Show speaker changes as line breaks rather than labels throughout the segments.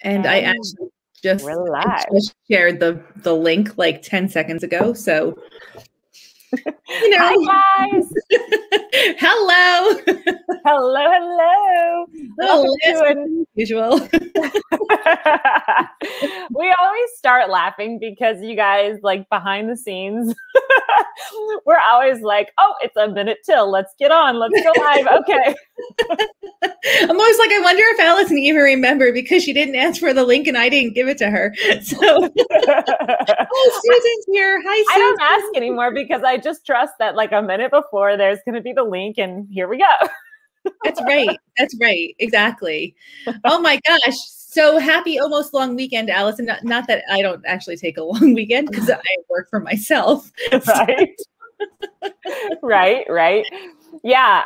And I actually I just shared the link like 10 seconds ago. So, you know.
Hi, guys.
Hello.
Hello, hello.
Welcome to usual.
We always start laughing because you guys, like, behind the scenes, we're always like, oh, it's a minute till. Let's get on. Let's go live. Okay.
I'm always like, I wonder if Allison even remembered because she didn't ask for the link and I didn't give it to her. So, oh, Susan's here. Hi, Susan.
I don't ask anymore because I just trust that like a minute before there's going to be the link and here we go.
That's right. That's right. Exactly. Oh my gosh. So happy almost long weekend, Allison. Not that I don't actually take a long weekend because I work for myself.
Right. Right. Yeah.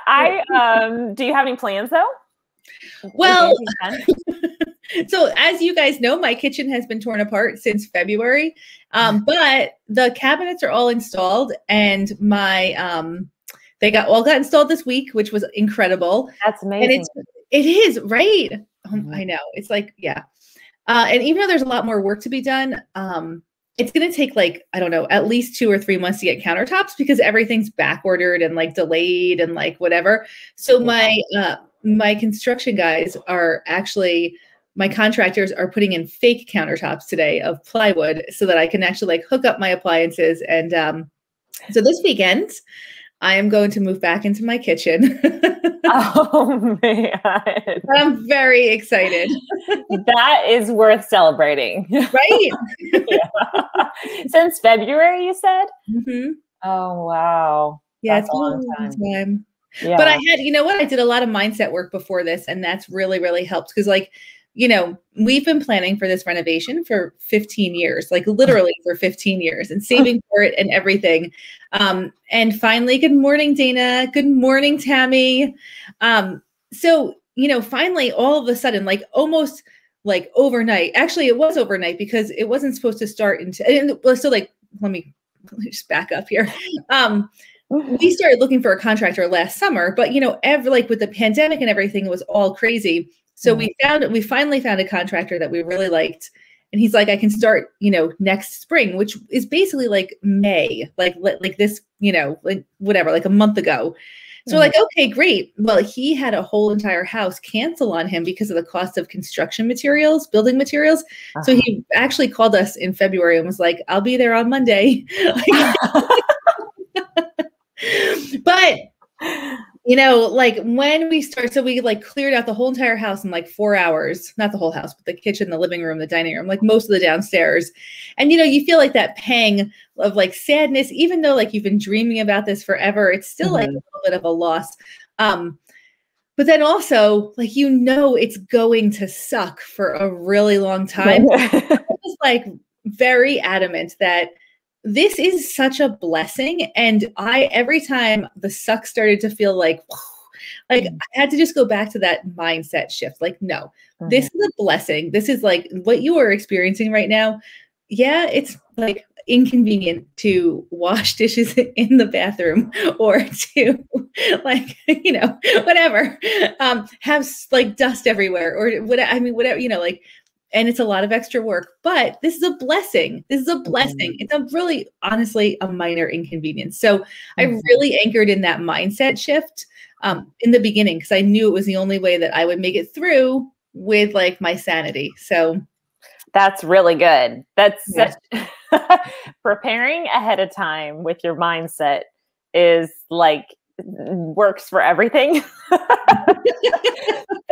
Do you have any plans though?
Well, so as you guys know, my kitchen has been torn apart since February, but the cabinets are all installed and my, they got installed this week, which was incredible.
That's amazing.
And it is, right? I know. It's like, yeah. And even though there's a lot more work to be done, it's going to take like, I don't know, at least 2 or 3 months to get countertops because everything's back ordered and like delayed and like whatever. So my construction guys are actually, my contractors are putting in fake countertops today of plywood so that I can actually like hook up my appliances. And so this weekend, I am going to move back into my kitchen.
Oh, man.
I'm very excited.
That is worth celebrating.
Right?
Yeah. Since February, you said?
Mm-hmm.
Oh, wow.
Yeah,
That's
it's a long time.
Yeah.
But I had, you know what? I did a lot of mindset work before this, and that's really, really helped because like, you know, we've been planning for this renovation for 15 years, like literally for 15 years and saving for it and everything. And finally, good morning, Dana. Good morning, Tammy. So, you know, finally, all of a sudden, like almost like overnight, actually it was overnight because it wasn't supposed to start until, so like, let me just back up here. We started looking for a contractor last summer, but you know, like with the pandemic and everything, it was all crazy. So we finally found a contractor that we really liked. And he's like, I can start, you know, next spring, which is basically like May, like this, you know, like whatever, like a month ago. So we're like, okay, great. Well, he had a whole entire house cancel on him because of the cost of construction materials, building materials. So he actually called us in February and was like, I'll be there on Monday. But you know, like when we start, so we like cleared out the whole entire house in like 4 hours, not the whole house, but the kitchen, the living room, the dining room, like most of the downstairs. And, you know, you feel like that pang of like sadness, even though like you've been dreaming about this forever, it's still like a little bit of a loss. But then also like, you know, it's going to suck for a really long time. I was like very adamant that this is such a blessing. And every time the suck started to feel like I had to just go back to that mindset shift. Like, no, this is a blessing. This is like what you are experiencing right now. Yeah, it's like inconvenient to wash dishes in the bathroom or to like, you know, whatever, have like dust everywhere or whatever. I mean, whatever, you know, like, and it's a lot of extra work, but this is a blessing. This is a blessing. It's a really, honestly, a minor inconvenience. So I really anchored in that mindset shift in the beginning because I knew it was the only way that I would make it through with like my sanity. So
that's really good. That's preparing ahead of time with your mindset is like works for everything.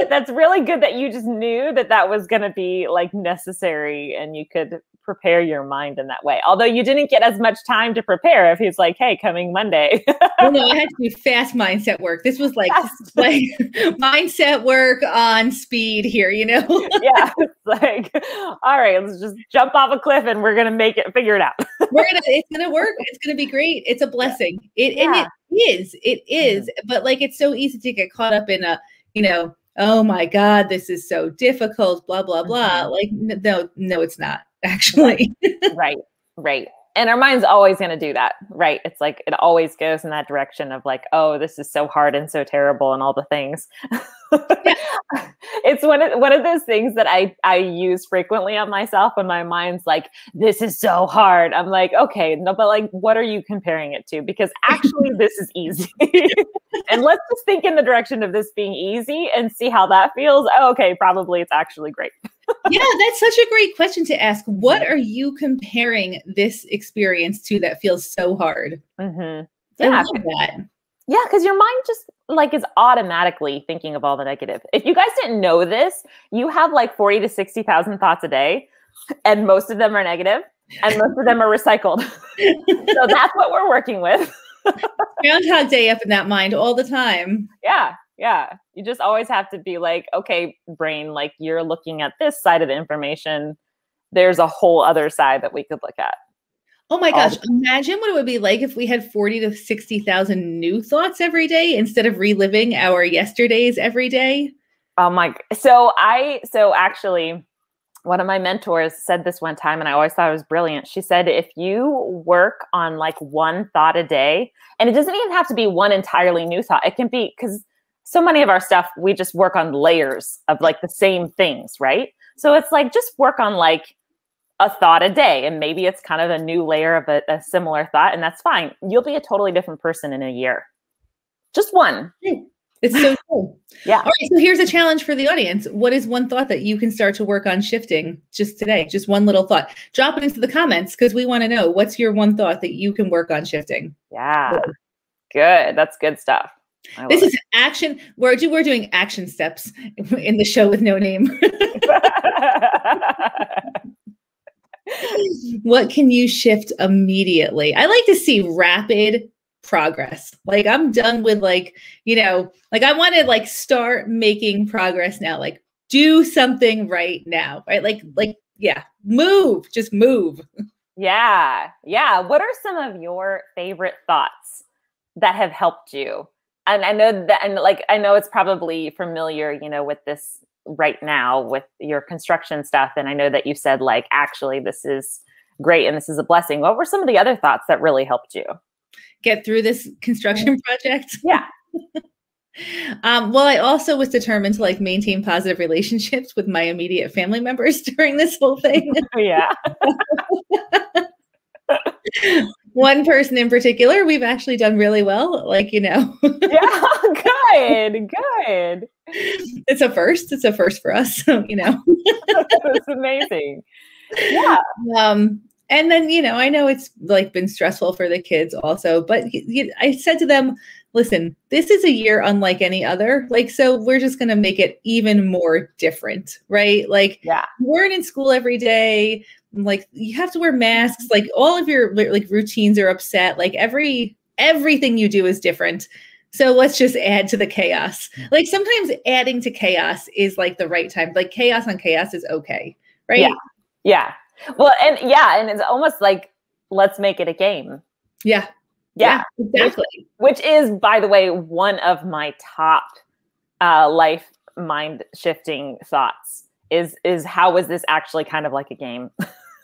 That's really good that you just knew that was going to be like necessary and you could prepare your mind in that way. Although you didn't get as much time to prepare if he's like, hey, coming Monday.
Well, no, I had to do fast mindset work. This was like mindset work on speed here, you know?
Yeah. It's like, all right, let's just jump off a cliff and we're going to figure it out.
It's going to work. It's going to be great. It's a blessing. And it is. But like, it's so easy to get caught up in a, you know, oh my God, this is so difficult, blah, blah, blah. Like, no, it's not actually.
Right. And our mind's always going to do that, right? It's like, it always goes in that direction of like, oh, this is so hard and so terrible and all the things.
Yeah.
It's one of those things that I use frequently on myself when my mind's like, this is so hard. I'm like, okay, no, but like, what are you comparing it to? Because actually this is easy. And let's just think in the direction of this being easy and see how that feels. Oh, okay, probably it's actually great.
Yeah, that's such a great question to ask. What are you comparing this experience to that feels so hard?
Mm-hmm.
I
Yeah.
love that.
Yeah, because your mind just like is automatically thinking of all the negative. If you guys didn't know this, you have like 40 to 60,000 thoughts a day, and most of them are negative, and most of them are recycled. So that's what we're working with.
Groundhog Day up in that mind all the time.
Yeah. Yeah. You just always have to be like, okay, brain, like you're looking at this side of the information. There's a whole other side that we could look at.
Oh my gosh. Imagine what it would be like if we had 40 to 60,000 new thoughts every day instead of reliving our yesterdays every day.
Oh my. So actually one of my mentors said this one time, and I always thought it was brilliant. She said, if you work on like one thought a day, and it doesn't even have to be one entirely new thought. It can be, because so many of our stuff, we just work on layers of like the same things, right? So it's like, just work on like a thought a day, and maybe it's kind of a new layer of a similar thought, and that's fine. You'll be a totally different person in a year. Just one.
It's so cool.
Yeah.
All right. So here's a challenge for the audience. What is one thought that you can start to work on shifting just today? Just one little thought. Drop it into the comments because we want to know, what's your one thought that you can work on shifting?
Yeah. Good. That's good stuff.
This is action. We're doing action steps in the show with no name. What can you shift immediately? I like to see rapid progress. Like, I'm done with like, like I want to like start making progress now. Like, do something right now, right? Yeah, move, just move.
Yeah. Yeah. What are some of your favorite thoughts that have helped you? And I know that, and like, I know it's probably familiar, with this right now with your construction stuff. And I know that you said like, actually, this is great. And this is a blessing. What were some of the other thoughts that really helped you
get through this construction project?
Yeah.
Well, I also was determined to like maintain positive relationships with my immediate family members during this whole thing.
Yeah.
One person in particular, we've actually done really well. Like,
Yeah, good.
It's a first for us.
That's amazing. Yeah.
And then, I know it's like been stressful for the kids also, but I said to them, listen, this is a year unlike any other. Like, so we're just going to make it even more different, right? Like,
yeah,
you weren't in school every day. Like, you have to wear masks. Like, all of your like routines are upset. Like, everything you do is different. So let's just add to the chaos. Like, sometimes adding to chaos is like the right time. Like, chaos on chaos is okay, right?
Yeah. Yeah. Well, and it's almost like, let's make it a game.
Yeah.
Yeah,
exactly.
Which is, by the way, one of my top life mind shifting thoughts is how is this actually kind of like a game?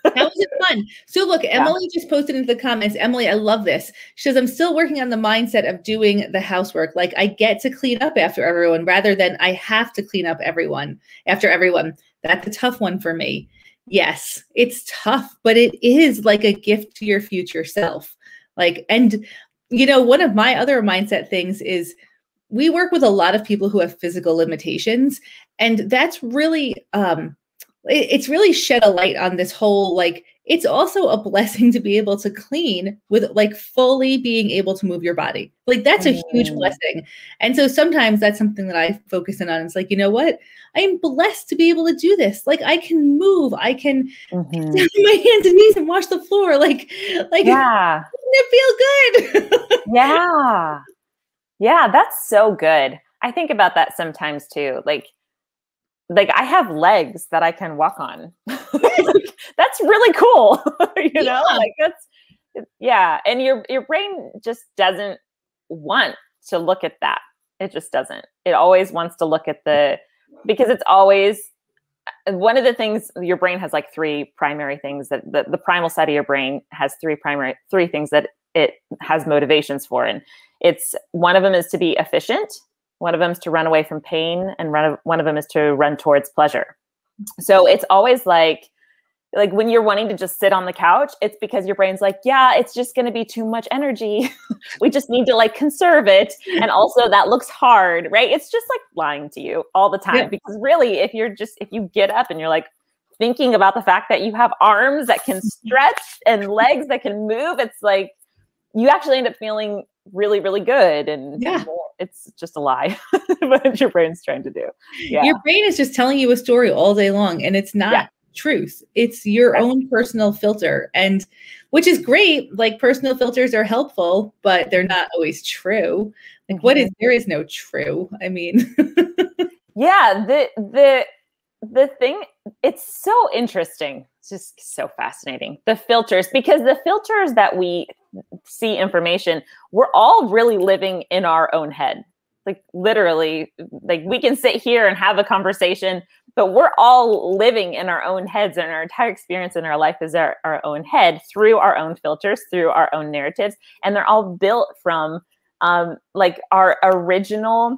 That was fun. So look, Emily just posted into the comments. Emily, I love this. She says, I'm still working on the mindset of doing the housework. Like, I get to clean up after everyone rather than I have to clean up after everyone. That's a tough one for me. Yes, it's tough, but it is like a gift to your future self. Like, and one of my other mindset things is we work with a lot of people who have physical limitations. And that's really, it's really shed a light on this whole, like, it's also a blessing to be able to clean with like fully being able to move your body. Like, that's a huge blessing. And so sometimes that's something that I focus in on. It's like, you know what? I am blessed to be able to do this. Like, I can move. I can get down on my hands and knees and wash the floor. Like,
yeah.
It feel good.
Yeah. Yeah. That's so good. I think about that sometimes too. Like I have legs that I can walk on. That's really cool. Like yeah. And your brain just doesn't want to look at that. It just doesn't. It always wants to look at because it's always one of the things, your brain has like three primary things that the primal side of your brain has three things that it has motivations for. And it's, one of them is to be efficient. One of them is to run away from pain, and one of them is to run towards pleasure. So it's always like when you're wanting to just sit on the couch, it's because your brain's like, yeah, it's just going to be too much energy. We just need to like conserve it. And also that looks hard, right? It's just like lying to you all the time. Yeah. Because really, if you get up and you're like thinking about the fact that you have arms that can stretch and legs that can move, it's like you actually end up feeling really, really good. And it's just a lie what your brain's trying to do. Yeah.
Your brain is just telling you a story all day long, and it's not truth. It's your own personal filter, and which is great. Like, personal filters are helpful, but they're not always true. Like, there is no true. I mean,
yeah, the thing, it's so interesting. It's just so fascinating. The filters, because the filters that we see information, we're all really living in our own head. Like, literally, like, we can sit here and have a conversation, but we're all living in our own heads, and our entire experience in our life is our own head, through our own filters, through our own narratives. And they're all built from like our original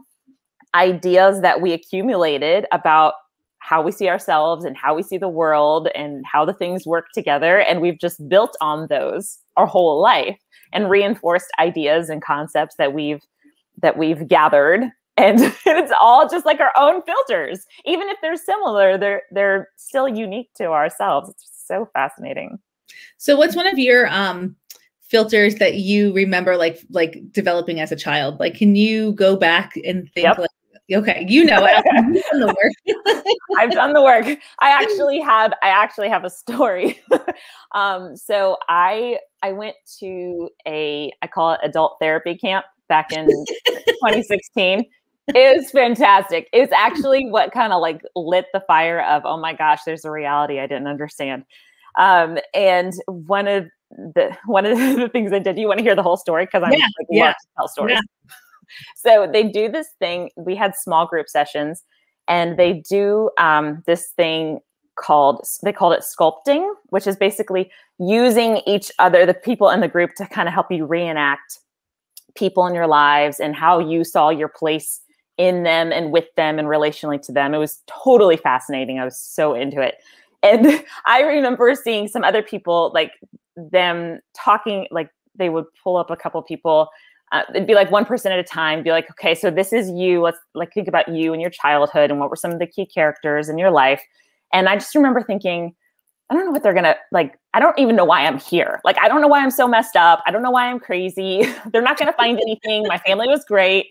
ideas that we accumulated about how we see ourselves and how we see the world and how the things work together. And we've just built on those our whole life, and reinforced ideas and concepts that we've gathered. And it's all just like our own filters. Even if they're similar, they're still unique to ourselves. It's just so fascinating.
So what's one of your filters that you remember like developing as a child? Like, can you go back and think like, okay, you've done the work.
I've done the work. I actually have a story. So I went to I call it adult therapy camp back in 2016. It was fantastic. It was actually what kind of like lit the fire of, oh my gosh, there's a reality I didn't understand. And one of the things I did, you want to hear the whole story? Because I love to tell stories. Yeah. So they do this thing. We had small group sessions, and they do this thing they called it sculpting, which is basically using each other, the people in the group, to kind of help you reenact people in your lives and how you saw your place in them and with them and relationally to them. It was totally fascinating. I was so into it. And I remember seeing some other people, like them talking, like they would pull up a couple people. It'd be like one person at a time, be like, okay, so this is you. Let's like think about you and your childhood and what were some of the key characters in your life. And I just remember thinking, I don't know what they're going to like. I don't even know why I'm here. Like, I don't know why I'm so messed up. I don't know why I'm crazy. They're not going to find anything. My family was great.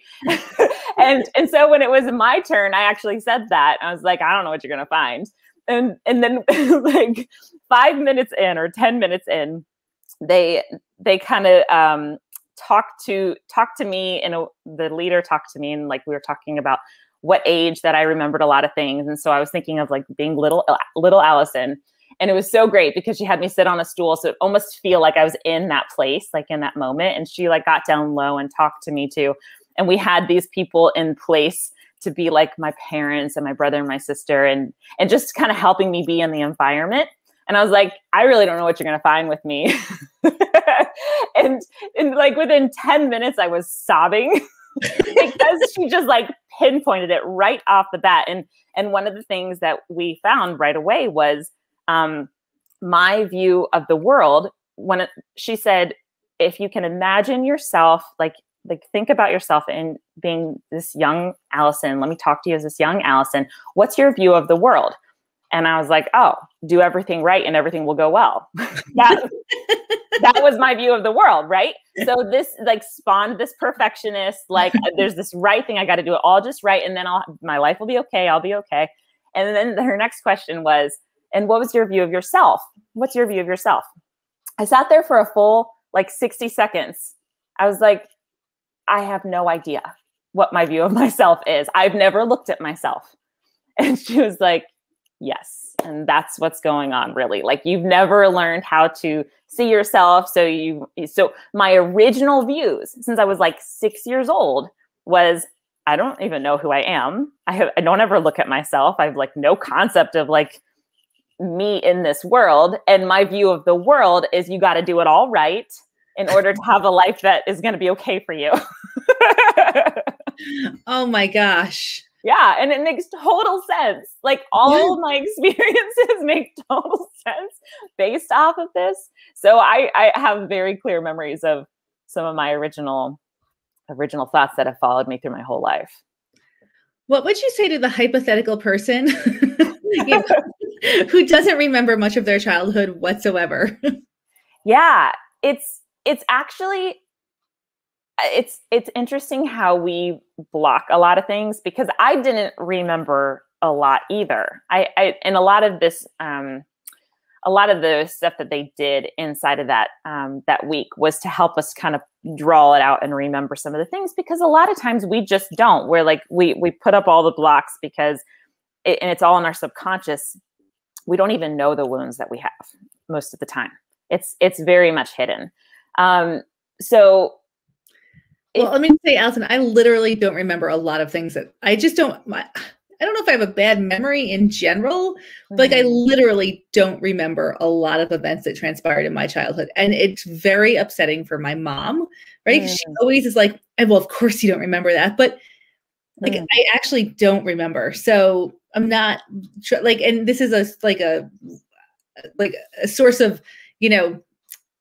and so when it was my turn, I actually said that. I was like, I don't know what you're going to find. And then like 5 minutes in or 10 minutes in, they kind of talked to me, and the leader talked to me, and like we were talking about what age that I remembered a lot of things. And so I was thinking of like being little Allison. And it was so great because she had me sit on a stool. So it almost feel like I was in that place, like in that moment. And she like got down low and talked to me too. And we had these people in place to be like my parents and my brother and my sister, and just kind of helping me be in the environment. And I was like, I really don't know what you're going to find with me. and like within 10 minutes, I was sobbing because she just like pinpointed it right off the bat. And one of the things that we found right away was my view of the world. She said, if you can imagine yourself, like think about yourself in being this young Allison, let me talk to you as this young Allison. What's your view of the world? And I was like, oh, do everything right and everything will go well. That was my view of the world, right? So this like spawned this perfectionist, like there's this right thing, I got to do it all just right, and then my life will be okay, I'll be okay. And then her next question was, and what was your view of yourself? What's your view of yourself? I sat there for a full like 60 seconds. I was like, I have no idea what my view of myself is. I've never looked at myself. And she was like, yes. And that's what's going on, really. Like, you've never learned how to see yourself. So my original views since I was like 6 years old was, I don't even know who I am. I don't ever look at myself. I have like no concept of like me in this world. And my view of the world is you got to do it all right in order to have a life that is going to be okay for you.
Oh my gosh.
Yeah. And it makes total sense. Like all my experiences make total sense based off of this. So I have very clear memories of some of my original thoughts that have followed me through my whole life.
What would you say to the hypothetical person who doesn't remember much of their childhood whatsoever?
Yeah, it's actually, it's interesting how we block a lot of things, because I didn't remember a lot either. And a lot of this, a lot of the stuff that they did inside of that that week was to help us kind of draw it out and remember some of the things, because a lot of times we just don't. We're like, we put up all the blocks because and it's all in our subconscious. We don't even know the wounds that we have most of the time. It's very much hidden. So
well, let me say, Allison, I literally don't remember a lot of things that I just don't. I don't know if I have a bad memory in general, but like I literally don't remember a lot of events that transpired in my childhood. And it's very upsetting for my mom, right? She always is like, well, of course you don't remember that. But like, I actually don't remember. So I'm not like, and this is a source of, you know,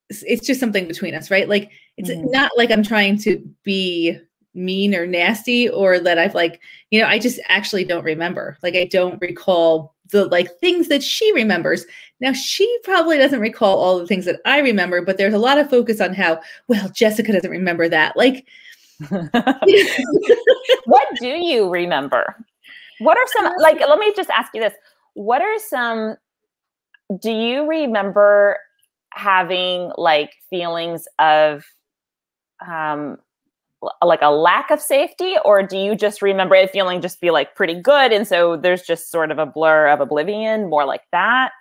it's just something between us, right? Like, it's not like I'm trying to be mean or nasty, or that I've like, you know, I just actually don't remember. Like, I don't recall the like things that she remembers. Now, she probably doesn't recall all the things that I remember, but there's a lot of focus on how, well, Jessica doesn't remember that. Like,
what do you remember? What are some, like, let me just ask you this. What are some, do you remember having like feelings of, like a lack of safety, or do you just remember it feeling just be like pretty good, and so there's just sort of a blur of oblivion, more like that?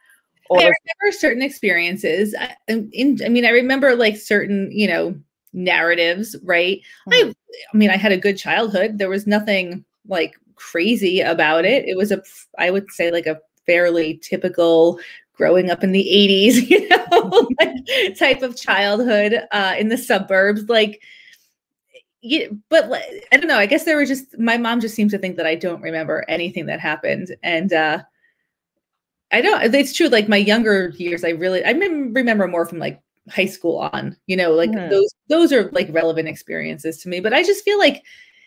Or
I remember certain experiences. I mean, I remember like certain, you know, narratives, right? I mean, I had a good childhood. There was nothing like crazy about it. It was I would say like a fairly typical growing up in the 80s, you know, like, type of childhood in the suburbs. Like, yeah, but I don't know. I guess there were just, my mom just seems to think that I don't remember anything that happened. And I don't, it's true. Like my younger years, I remember more from like high school on, you know, like those are like relevant experiences to me. But I just feel like it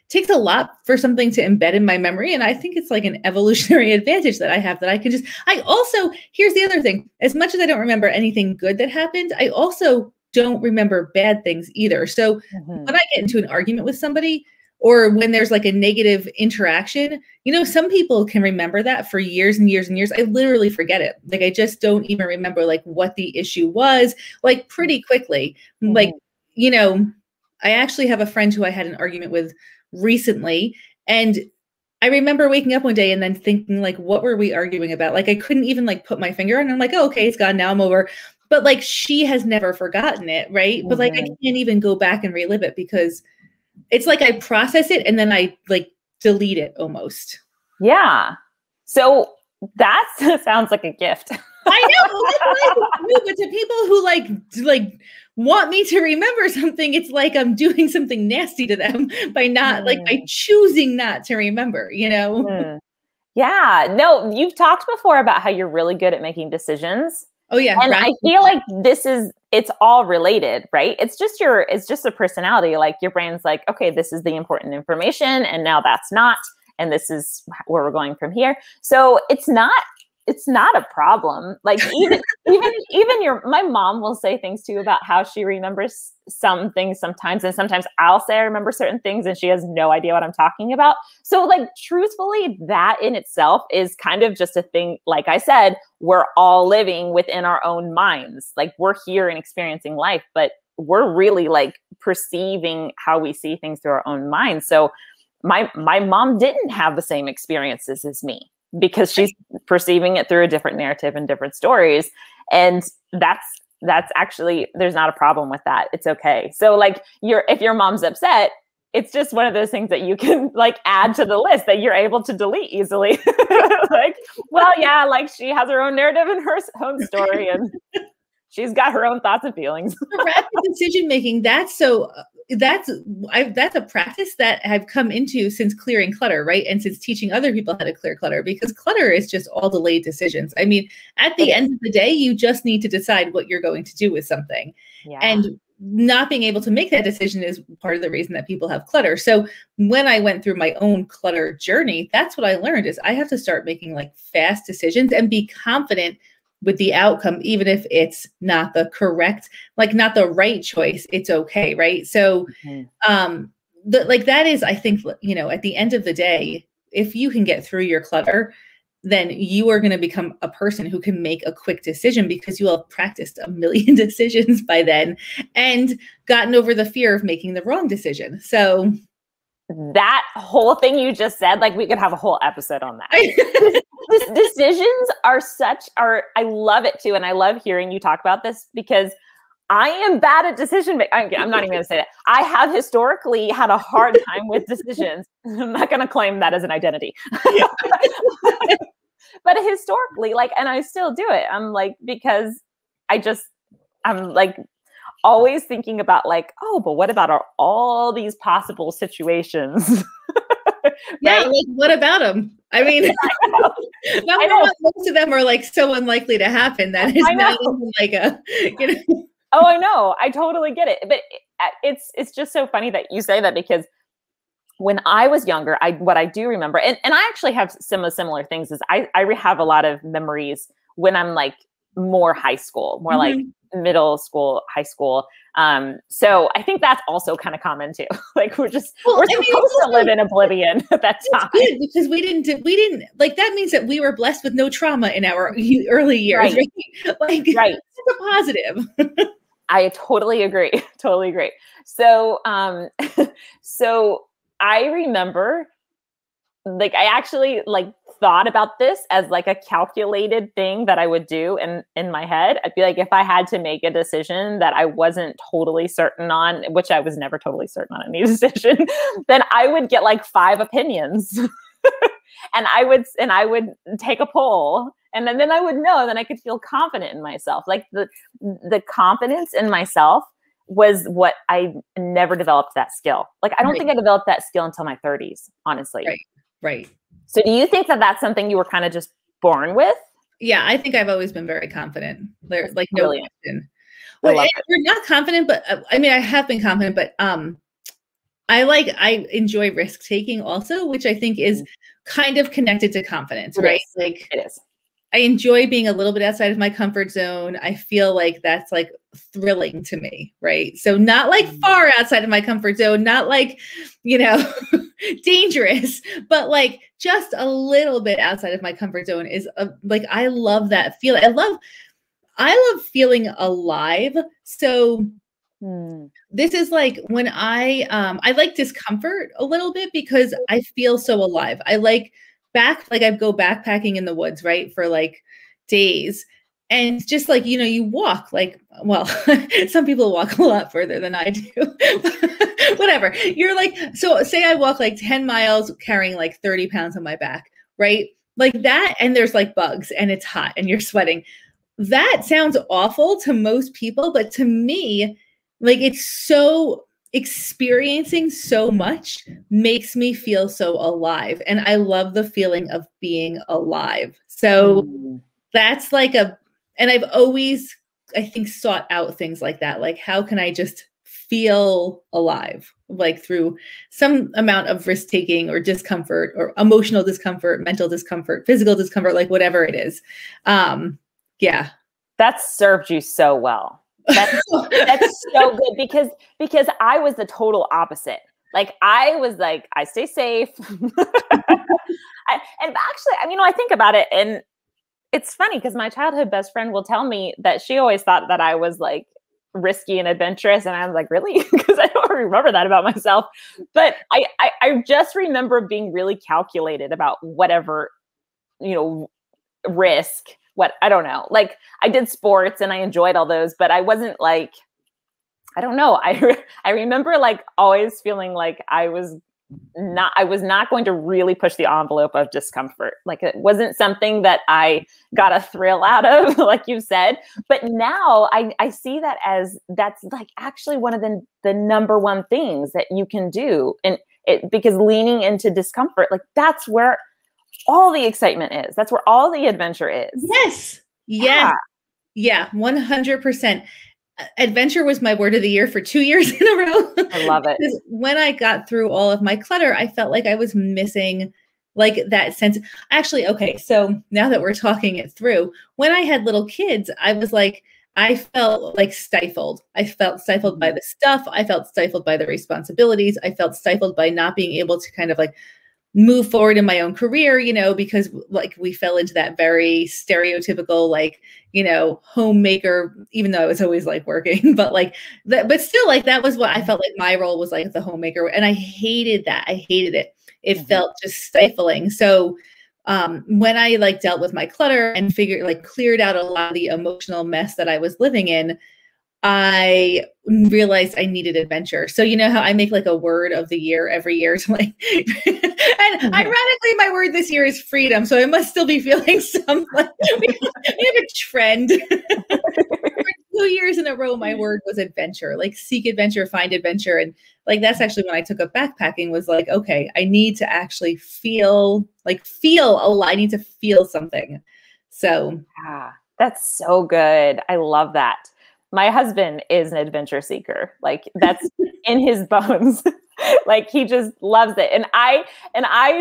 takes a lot for something to embed in my memory. And I think it's like an evolutionary advantage that I have, that I can just, I also, here's the other thing, as much as I don't remember anything good that happened, I also don't remember bad things either. So when I get into an argument with somebody, or when there's like a negative interaction, you know, some people can remember that for years and years and years. I literally forget it. Like, I just don't even remember like what the issue was, like pretty quickly. Like, you know, I actually have a friend who I had an argument with recently, and I remember waking up one day and then thinking like, what were we arguing about? Like, I couldn't even like put my finger on it. And I'm like, oh, okay, it's gone. Now I'm over. But like, she has never forgotten it, right? But like, I can't even go back and relive it, because it's like I process it and then I like delete it almost.
Yeah. So that sounds like a gift.
I know, but to people who like want me to remember something, it's like I'm doing something nasty to them by not like by choosing not to remember, you know?
Yeah. No, you've talked before about how you're really good at making decisions.
Oh yeah.
And I feel like it's all related, right? It's just a personality. Like your brain's like, okay, this is the important information, and now that's not, and this is where we're going from here. So it's not a problem. Like even my mom will say things too about how she remembers some things sometimes, and sometimes I'll say I remember certain things and she has no idea what I'm talking about. So like, truthfully, that in itself is kind of just a thing. Like I said, we're all living within our own minds. Like, we're here and experiencing life, but we're really like perceiving how we see things through our own minds. So my mom didn't have the same experiences as me, because she's perceiving it through a different narrative and different stories. And that's actually, there's not a problem with that. It's okay. So like, if your mom's upset, it's just one of those things that you can like add to the list that you're able to delete easily. Like, well, yeah, like she has her own narrative and her own story, and she's got her own thoughts and feelings.
Rapid decision making. That's a practice that I've come into since clearing clutter, right? And since teaching other people how to clear clutter, because clutter is just all delayed decisions. I mean, at the end of the day, you just need to decide what you're going to do with something. Yeah. And not being able to make that decision is part of the reason that people have clutter. So when I went through my own clutter journey, that's what I learned is I have to start making like fast decisions and be confident with the outcome, even if it's not the correct, like not the right choice, it's okay. Right. So, that is, I think, you know, at the end of the day, if you can get through your clutter, then you are going to become a person who can make a quick decision because you will have practiced a million decisions by then and gotten over the fear of making the wrong decision. So
that whole thing you just said, like we could have a whole episode on that. Decisions are I love it too. And I love hearing you talk about this because I am bad at decision making. I'm not even going to say that. I have historically had a hard time with decisions. I'm not going to claim that as an identity. But historically, like, and I still do it. I'm like, because I'm like always thinking about like, oh, but what about all these possible situations?
Yeah, right? Like what about them? I mean, I know most of them are like so unlikely to happen that it's not even like a, you know.
Oh, I know. I totally get it. But it's just so funny that you say that because when I was younger, what I do remember, and I actually have similar things is I have a lot of memories when I'm like more high school, more like middle school, high school. So I think that's also kind of common too. Like we're supposed to live in oblivion at that time.
Good because we didn't like, that means that we were blessed with no trauma in our early years. Right? Like, right. That's a positive.
I totally agree. Totally agree. So, so I remember like, I actually like thought about this as like a calculated thing that I would do in my head. I'd be like, if I had to make a decision that I wasn't totally certain on, which I was never totally certain on any decision, then I would get like 5 opinions and I would take a poll and then I would know, then I could feel confident in myself. Like the confidence in myself was what I never developed that skill. Like, I don't think I developed that skill until my 30s, honestly.
Right.
So do you think that that's something you were kind of just born with?
Yeah, I think I've always been very confident. There's like no question.
Well,
we're not confident, but I mean, I have been confident, but I enjoy risk taking also, which I think is kind of connected to confidence, right? Like
it is.
I enjoy being a little bit outside of my comfort zone. I feel like that's like thrilling to me, right? So not like far outside of my comfort zone, not like, you know, dangerous, but like just a little bit outside of my comfort zone is like, I love that feeling. I love feeling alive. So this is like when I like discomfort a little bit because I feel so alive. I like I go backpacking in the woods, right? For like days. And just like, you know, you walk like, well, some people walk a lot further than I do. Whatever. You're like, so say I walk like 10 miles carrying like 30 pounds on my back, right? Like that. And there's like bugs and it's hot and you're sweating. That sounds awful to most people, but to me, like it's so experiencing so much makes me feel so alive. And I love the feeling of being alive. So that's like and I've always, I think, sought out things like that. Like, how can I just feel alive? Like through some amount of risk taking or discomfort or emotional discomfort, mental discomfort, physical discomfort, like whatever it is. Yeah.
That served you so well. That's so good because I was the total opposite. Like I was like, I stay safe. And actually, I mean, I think about it and it's funny because my childhood best friend will tell me that she always thought that I was like risky and adventurous. And I was like, really? Because I don't remember that about myself. But I just remember being really calculated about whatever, you know, risk. What I don't know, like I did sports and I enjoyed all those, but I wasn't like, I don't know. I remember like always feeling like I was not going to really push the envelope of discomfort. Like it wasn't something that I got a thrill out of, like you said. But now I see that as that's like actually one of the number one things that you can do. And because leaning into discomfort, like that's where all the excitement is. That's where all the adventure is.
Yes. Yes. Yeah. 100%. Adventure was my word of the year for 2 years in a row.
I love it.
Because when I got through all of my clutter, I felt like I was missing like that sense. Actually, okay. So now that we're talking it through, when I had little kids, I was like, I felt like stifled. I felt stifled by the stuff. I felt stifled by the responsibilities. I felt stifled by not being able to kind of like move forward in my own career, you know, because like we fell into that very stereotypical, like, you know, homemaker, even though I was always like working, but like that, but still like that was what I felt like my role was, like the homemaker. And I hated that. I hated it. It felt just stifling. So when I like dealt with my clutter and cleared out a lot of the emotional mess that I was living in, I realized I needed adventure. So you know how I make like a word of the year every year to like, and ironically, my word this year is freedom. So I must still be feeling some like we have a trend. For 2 years in a row, my word was adventure, like seek adventure, find adventure. And like, that's actually when I took up backpacking, was like, okay, I need to actually feel I need to feel something. So
yeah, that's so good. I love that. My husband is an adventure seeker. Like that's in his bones. Like he just loves it. And I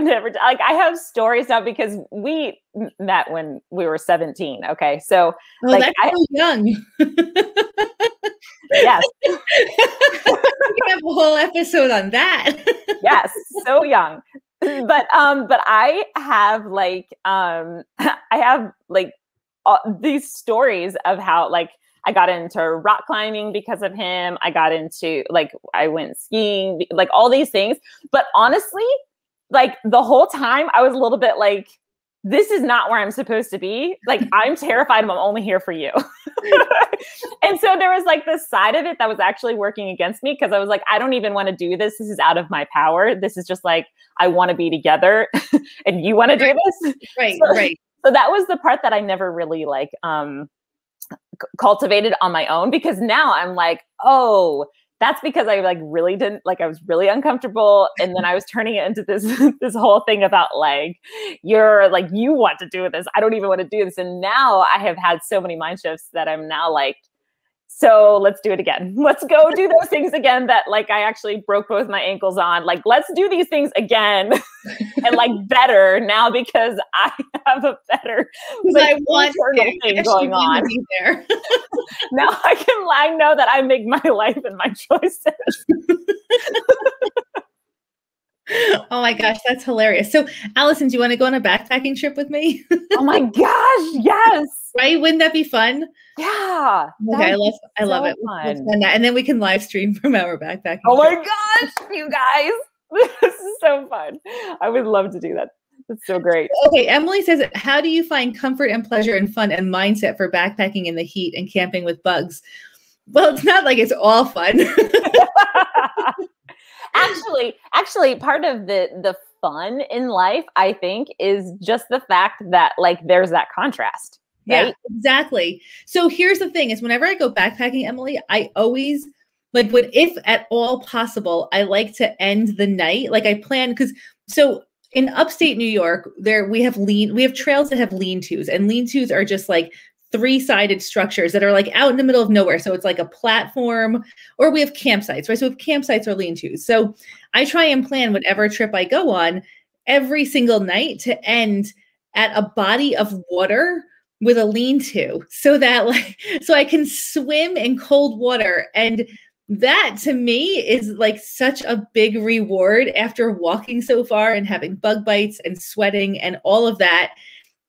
never, like I have stories now because we met when we were 17. Okay. So like
that's so young.
Yes.
We have a whole episode on that.
Yes. So young. But I have like, these stories of how like, I got into rock climbing because of him. I got into I went skiing, like all these things. But honestly, like the whole time I was a little bit like, this is not where I'm supposed to be. Like I'm terrified and I'm only here for you. And so there was like this side of it that was actually working against me because I was like, I don't even want to do this. This is out of my power. This is just like, I want to be together and you want to do this.
Right.
So that was the part that I never really cultivated on my own, because now I'm like, oh, that's because I like really didn't like, I was really uncomfortable. And then I was turning it into this whole thing about like, you're like, you want to do this. I don't even want to do this. And now I have had so many mind shifts that I'm now like, so let's do it again. Let's go do those things again that like I actually broke both my ankles on. Like, let's do these things again and like better now because I have a better like, internal thing going on.
There.
Now I know that I make my life and my choices.
Oh my gosh, that's hilarious. So Allison, do you want to go on a backpacking trip with me?
Oh my gosh, yes.
Right? Wouldn't that be fun?
Yeah.
Okay, I love it. Let's send that. And then we can live stream from our backpacking
Oh
trip.
my gosh, you guys. This is so fun. I would love to do that. That's so great.
Okay, Emily says, how do you find comfort and pleasure and fun and mindset for backpacking in the heat and camping with bugs? Well, it's not like it's all fun.
Actually, part of the fun in life, I think, is just the fact that like there's that contrast. Right?
Yeah, exactly. So here's the thing: is whenever I go backpacking, Emily, I always like if at all possible, I like to end the night. Like I plan so in upstate New York, we have trails that have lean-tos, and lean-tos are just like 3-sided structures that are like out in the middle of nowhere. So it's like a platform, or we have campsites, right? So we have campsites or lean-tos. So I try and plan whatever trip I go on every single night to end at a body of water with a lean-to, so that so I can swim in cold water. And that to me is like such a big reward after walking so far and having bug bites and sweating and all of that,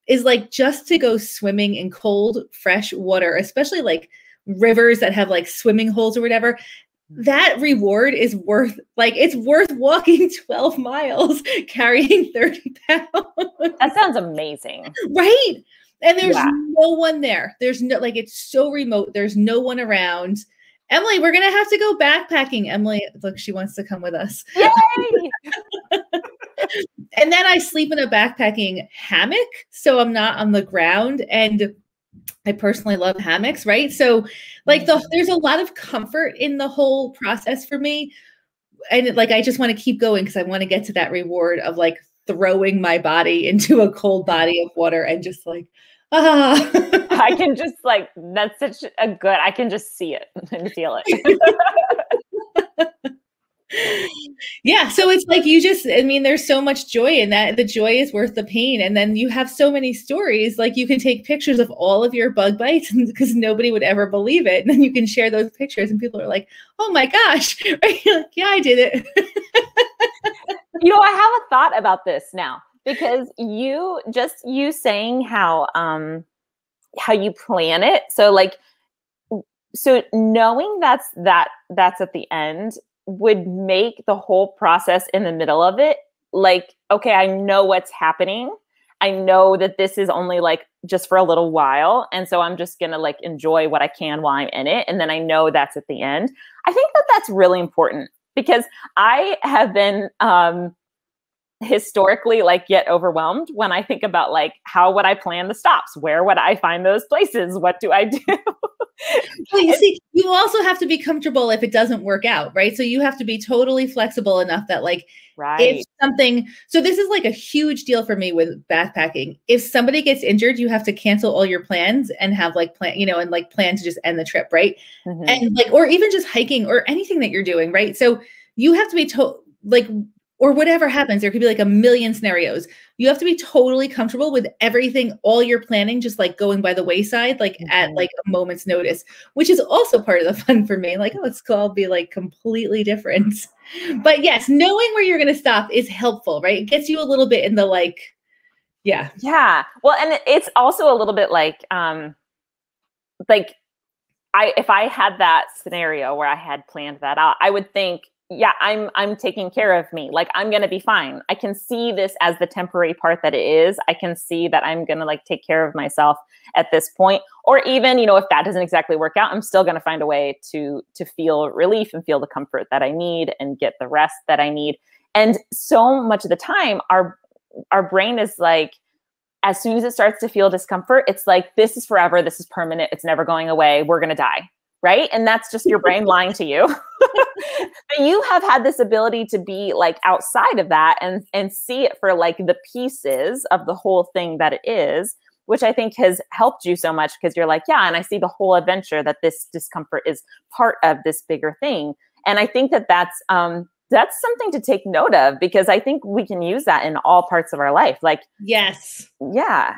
is like just to go swimming in cold, fresh water, especially like rivers that have like swimming holes or whatever. That reward is it's worth walking 12 miles carrying 30 pounds.
That sounds amazing.
Right. And there's no one there. There's no, like, it's so remote. There's no one around. Emily, we're going to have to go backpacking. Emily, look, she wants to come with us.
Yay!
And then I sleep in a backpacking hammock, so I'm not on the ground. And I personally love hammocks, right? So like there's a lot of comfort in the whole process for me. And like, I just want to keep going because I want to get to that reward of like throwing my body into a cold body of water and just like, ah.
I can just like, that's such a good, I can just see it and feel it.
Yeah. So it's like, I mean, there's so much joy in that. The joy is worth the pain. And then you have so many stories, like you can take pictures of all of your bug bites because nobody would ever believe it. And then you can share those pictures and people are like, oh my gosh, right? You're like, yeah, I did it.
I have a thought about this now because you saying how you plan it. So like, so knowing that's at the end would make the whole process in the middle of it like, okay, I know what's happening. I know that this is only like just for a little while. And so I'm just going to like enjoy what I can while I'm in it. And then I know that's at the end. I think that that's really important because I have been historically like get overwhelmed when I think about like, how would I plan the stops? Where would I find those places? What do I do?
Well, you see, you also have to be comfortable if it doesn't work out, right? So you have to be totally flexible enough that like, if something, so this is like a huge deal for me with backpacking. If somebody gets injured, you have to cancel all your plans and have like plan to just end the trip, right? Mm-hmm. And like, or even just hiking or anything that you're doing, right? So you have to be or whatever happens, there could be like a million scenarios. You have to be totally comfortable with everything, all your planning, just like going by the wayside, like at like a moment's notice, which is also part of the fun for me. Like, oh, it's all be like completely different. But yes, knowing where you're going to stop is helpful, right? It gets you a little bit in the like, yeah.
Yeah. Well, and it's also a little bit like if I had that scenario where I had planned that out, I would think, yeah, I'm taking care of me. Like I'm going to be fine. I can see this as the temporary part that it is. I can see that I'm going to like take care of myself at this point. Or even, if that doesn't exactly work out, I'm still going to find a way to feel relief and feel the comfort that I need and get the rest that I need. And so much of the time, our brain is like, as soon as it starts to feel discomfort, it's like, this is forever. This is permanent. It's never going away. We're going to die. Right. And that's just your brain lying to you. But you have had this ability to be like outside of that and see it for like the pieces of the whole thing that it is, which I think has helped you so much because you're like, yeah, and I see the whole adventure that this discomfort is part of this bigger thing. And I think that that's something to take note of because I think we can use that in all parts of our life. Like,
yes.
Yeah.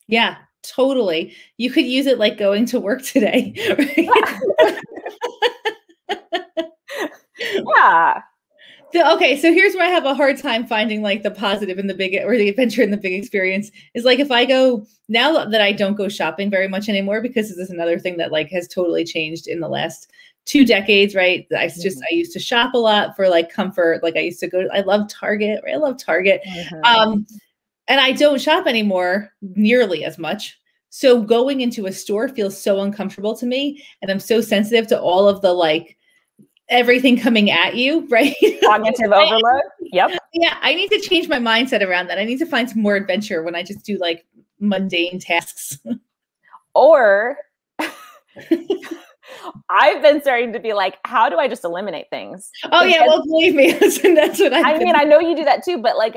Yeah. Totally. You could use it like going to work today. Right?
Yeah.
Okay. So here's where I have a hard time finding like the positive in the big or the adventure in the big experience is like, if I go now that I don't go shopping very much anymore, because this is another thing that like has totally changed in the last 2 decades, right? I used to shop a lot for like comfort. Like I love Target, right? I love Target. Mm-hmm. And I don't shop anymore nearly as much. So going into a store feels so uncomfortable to me. And I'm so sensitive to all of the like everything coming at you, right?
Cognitive overload. Yep.
Yeah. I need to change my mindset around that. I need to find some more adventure when I just do like mundane tasks.
Or I've been starting to be like, how do I just eliminate things?
Oh yeah. Well, believe me. That's what
I mean, I know you do that too, but like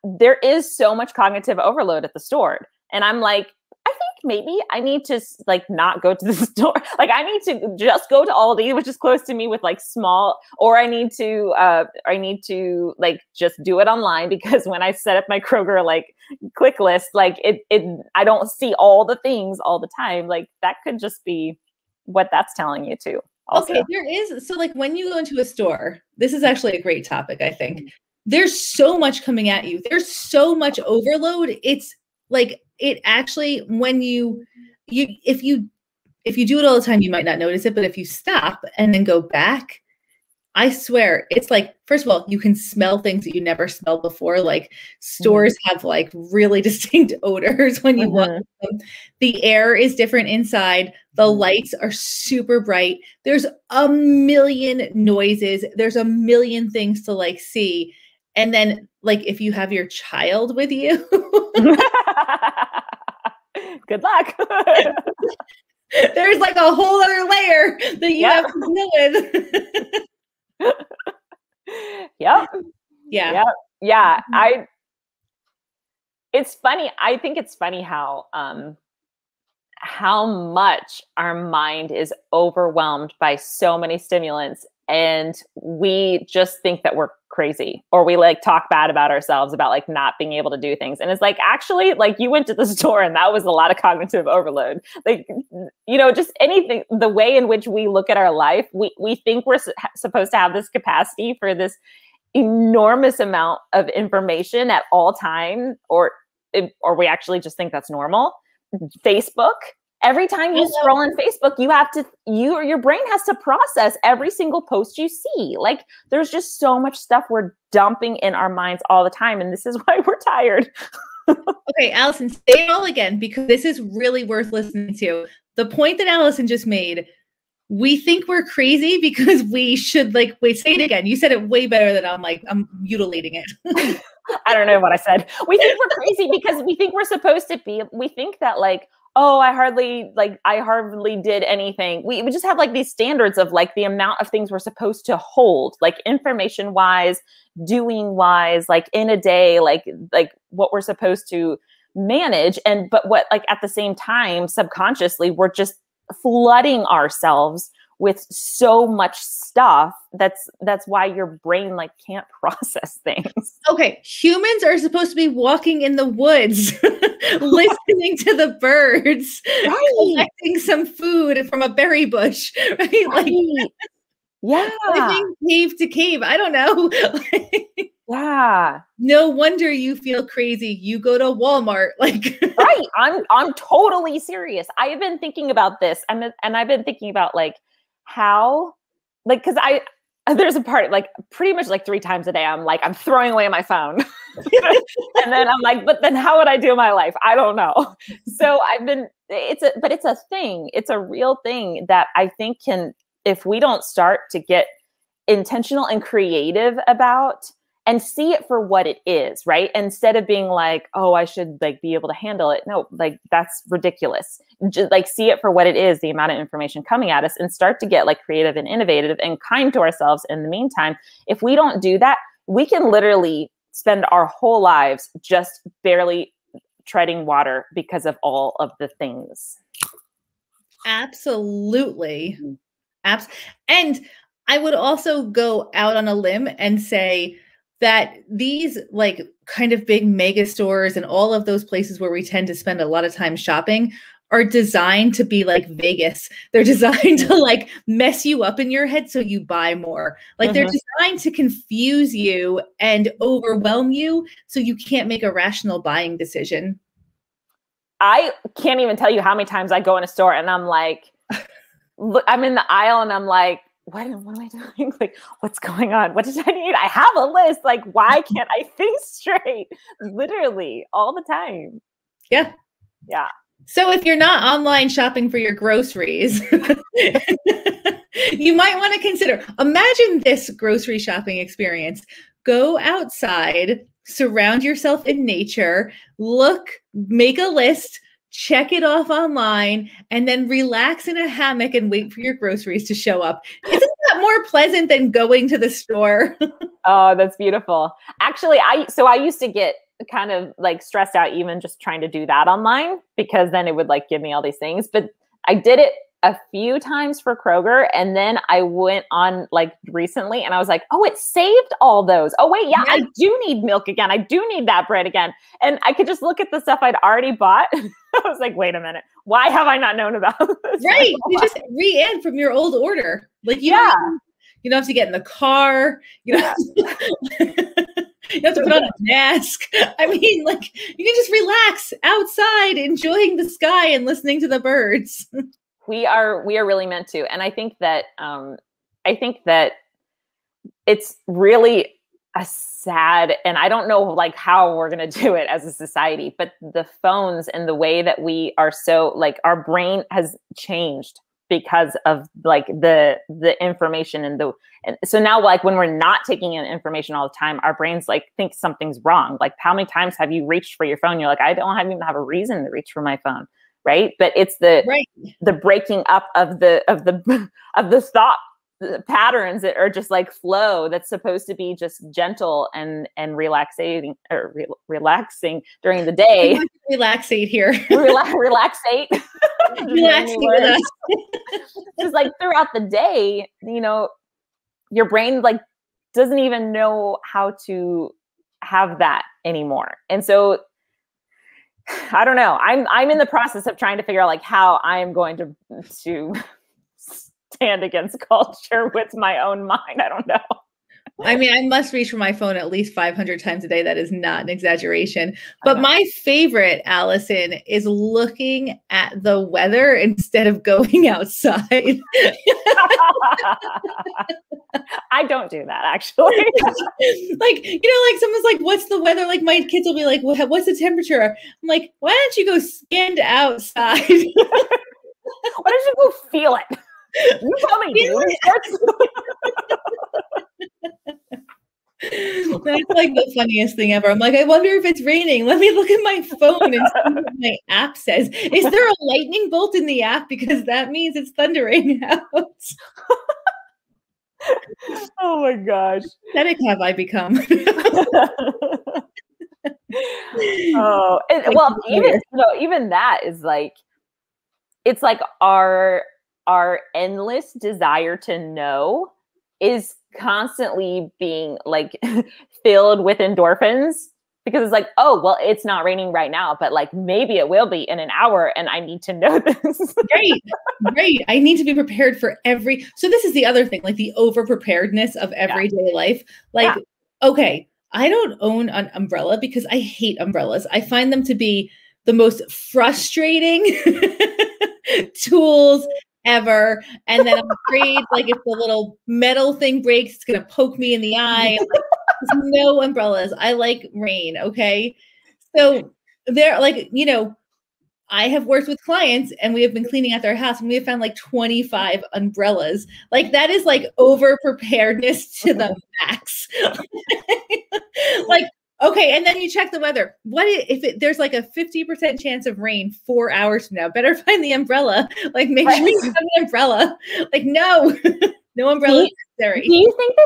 there is so much cognitive overload at the store. And I'm like, I think maybe I need to like not go to the store. Like I need to just go to Aldi, which is close to me with like small, or I need to like just do it online because when I set up my Kroger like click list, like I don't see all the things all the time. Like that could just be what that's telling you too. Also.
Okay, there is. So like when you go into a store, this is actually a great topic, I think. There's so much coming at you. There's so much overload. It's like it actually, when if you do it all the time, you might not notice it. But if you stop and then go back, I swear, it's like, first of all, you can smell things that you never smelled before. Like stores have like really distinct odors when you walk in them. The air is different inside. The lights are super bright. There's a million noises. There's a million things to like see. And then like if you have your child with you,
good luck.
There's like a whole other layer that you have to deal with.
Yep.
Yeah.
Yeah. It's funny. I think it's funny how much our mind is overwhelmed by so many stimulants, and we just think that we're crazy, or we like talk bad about ourselves about like not being able to do things. And it's like, actually, like you went to the store and that was a lot of cognitive overload. Like, you know, just anything, the way in which we look at our life, we think we're supposed to have this capacity for this enormous amount of information at all time, or we actually just think that's normal. Facebook. Every time you scroll on Facebook, your brain has to process every single post you see. Like there's just so much stuff we're dumping in our minds all the time. And this is why we're tired.
Okay, Allison, say it all again, because this is really worth listening to. The point that Allison just made, we think we're crazy because we should like, wait, say it again. You said it way better than I'm mutilating it.
I don't know what I said. We think we're crazy because we think we're supposed to be, we think that like, oh, I hardly did anything. We just have like these standards of like the amount of things we're supposed to hold, like information wise, doing wise, like in a day, like what we're supposed to manage. But what, like at the same time, subconsciously, we're just flooding ourselves with so much stuff. That's why your brain like can't process things.
Okay, humans are supposed to be walking in the woods, listening to the birds, collecting some food from a berry bush, right? Like,
yeah,
living cave to cave. I don't know.
Yeah.
No wonder you feel crazy. You go to Walmart, like.
Right. I'm totally serious. I have been thinking about this, and I've been thinking about like how, like, because there's a part like pretty much like 3 times a day I'm like, I'm throwing away my phone. And then I'm like, but then how would I do my life? I don't know. So it's a thing. It's a real thing that I think if we don't start to get intentional and creative about and see it for what it is, right? Instead of being like, oh, I should like be able to handle it. No, like that's ridiculous. Just like see it for what it is, the amount of information coming at us, and start to get like creative and innovative and kind to ourselves in the meantime. If we don't do that, we can literally spend our whole lives just barely treading water because of all of the things.
Absolutely. And I would also go out on a limb and say that these like kind of big mega stores and all of those places where we tend to spend a lot of time shopping are designed to be like Vegas. They're designed to like mess you up in your head so you buy more. Like they're designed to confuse you and overwhelm you so you can't make a rational buying decision. I
can't even tell you how many times I go in a store and I'm like, I'm in the aisle and I'm like, what am I doing? Like, what's going on? What did I need? I have a list. Like, why can't I think straight? Literally all the time.
Yeah.
Yeah.
So if you're not online shopping for your groceries, you might want to consider, imagine this grocery shopping experience. Go outside, surround yourself in nature, look, make a list, check it off online, and then relax in a hammock and wait for your groceries to show up. Isn't that more pleasant than going to the store?
Oh, that's beautiful. Actually, I used to get kind of like stressed out even just trying to do that online, because then it would like give me all these things. But I did it a few times for Kroger, and then I went on like recently and I was like, oh, it saved all those. Oh wait, yeah, I do need milk again. I do need that bread again. And I could just look at the stuff I'd already bought. I was like, wait a minute, why have I not known about this?
Right. You just re-add from your old order. Like you don't have to get in the car. You know, you have to put on a mask. I mean, like you can just relax outside, enjoying the sky and listening to the birds.
We are really meant to. And I think that it's really a sad, and I don't know like how we're going to do it as a society, but the phones and the way that we are so like our brain has changed because of like the information and so now like when we're not taking in information all the time, our brains like think something's wrong. Like how many times have you reached for your phone? You're like, I don't even have a reason to reach for my phone. Right. But it's the breaking up of the thought patterns that are just like flow that's supposed to be just gentle and relaxing or relaxing during the day.
Relaxate here.
Relaxate.
Relaxing with us.
Just like throughout the day, you know, your brain like doesn't even know how to have that anymore. And so I don't know. I'm in the process of trying to figure out like how I'm going to stand against culture with my own mind. I don't know. I
mean, I must reach for my phone at least 500 times a day. That is not an exaggeration. But my favorite, Allison, is looking at the weather instead of going outside.
I don't do that, actually.
Like, you know, like someone's like, what's the weather? Like my kids will be like, what's the temperature? I'm like, why don't you go stand outside?
Why don't you go feel it? You tell me,
That's like the funniest thing ever. I'm like, I wonder if it's raining. Let me look at my phone and see what my app says. Is there a lightning bolt in the app? Because that means it's thundering out.
Oh my gosh.
Pathetic have I become.
Oh, well, even that is like, it's like our endless desire to know is constantly being like filled with endorphins, because it's like, oh, well, it's not raining right now, but like maybe it will be in an hour and I need to know this. Right.
I need to be prepared for so this is the other thing, like the over preparedness of everyday life. Like, okay, I don't own an umbrella because I hate umbrellas. I find them to be the most frustrating tools ever. And then I'm afraid, like, if the little metal thing breaks, it's going to poke me in the eye. Like, there's no umbrellas. I like rain. Okay. So they're like, you know, I have worked with clients and we have been cleaning out their house and we have found like 25 umbrellas. Like that is like over preparedness to the max. Like, okay. And then you check the weather. What if there's like a 50% chance of rain 4 hours from now? Better find the umbrella. Like make sure you have an umbrella. Like, no, no umbrella necessary.
Do you think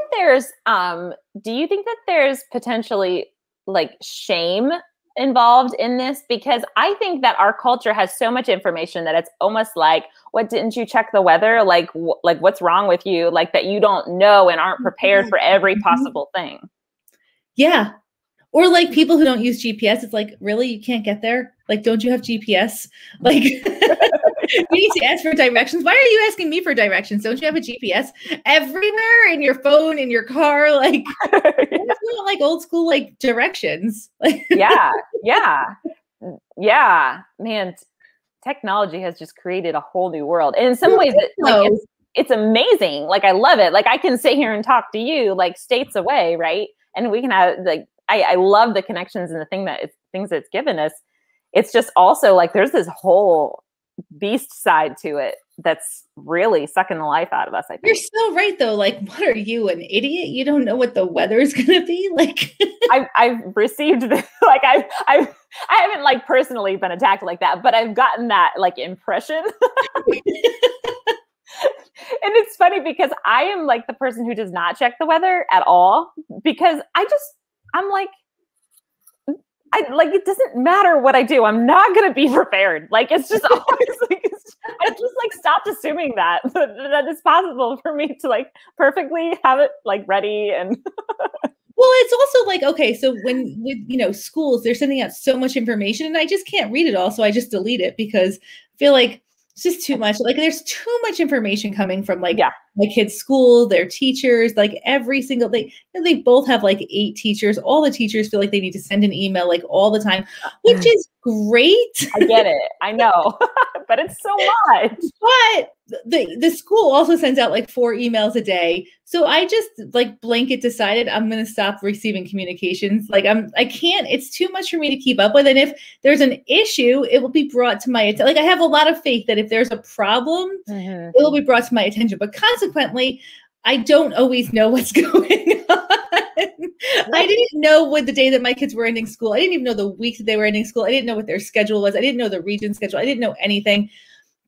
that there's potentially like shame involved in this? Because I think that our culture has so much information that it's almost like, what, didn't you check the weather? Like what's wrong with you? Like that you don't know and aren't prepared for every possible thing.
Yeah. Or like people who don't use GPS. It's like, really? You can't get there? Like, don't you have GPS? Like, you need to ask for directions. Why are you asking me for directions? Don't you have a GPS everywhere in your phone, in your car? Like, like old school, like directions.
Yeah. Man, technology has just created a whole new world. And in some ways, it's amazing. Like, I love it. Like, I can sit here and talk to you like states away, right? And we can have like, I love the connections and the things that it's given us. It's just also like there's this whole beast side to it that's really sucking the life out of us, I think.
You're so right though. Like, what are you, an idiot? You don't know what the weather's gonna be like.
I've received this, like I haven't like personally been attacked like that, but I've gotten that like impression. And it's funny because I am like the person who does not check the weather at all, because I'm like, it doesn't matter what I do. I'm not going to be prepared. Like, it's just always like, I just like stopped assuming that it's possible for me to like perfectly have it like ready. And
well, it's also like, okay, so when with, you know, schools, they're sending out so much information and I just can't read it all. So I just delete it because I feel like it's just too much. Like there's too much information coming from like my kids' school, their teachers, like every single they both have like 8 teachers. All the teachers feel like they need to send an email like all the time, which is great.
I get it. I know, but it's so much.
But the school also sends out like 4 emails a day. So I just like blanket decided I'm going to stop receiving communications. Like I can't, it's too much for me to keep up with. And if there's an issue, it will be brought to my attention. Like I have a lot of faith that if there's a problem, it will be brought to my attention. But consequently, I don't always know what's going on. I didn't know what the day that my kids were ending school. I didn't even know the week that they were ending school. I didn't know what their schedule was. I didn't know the region schedule. I didn't know anything.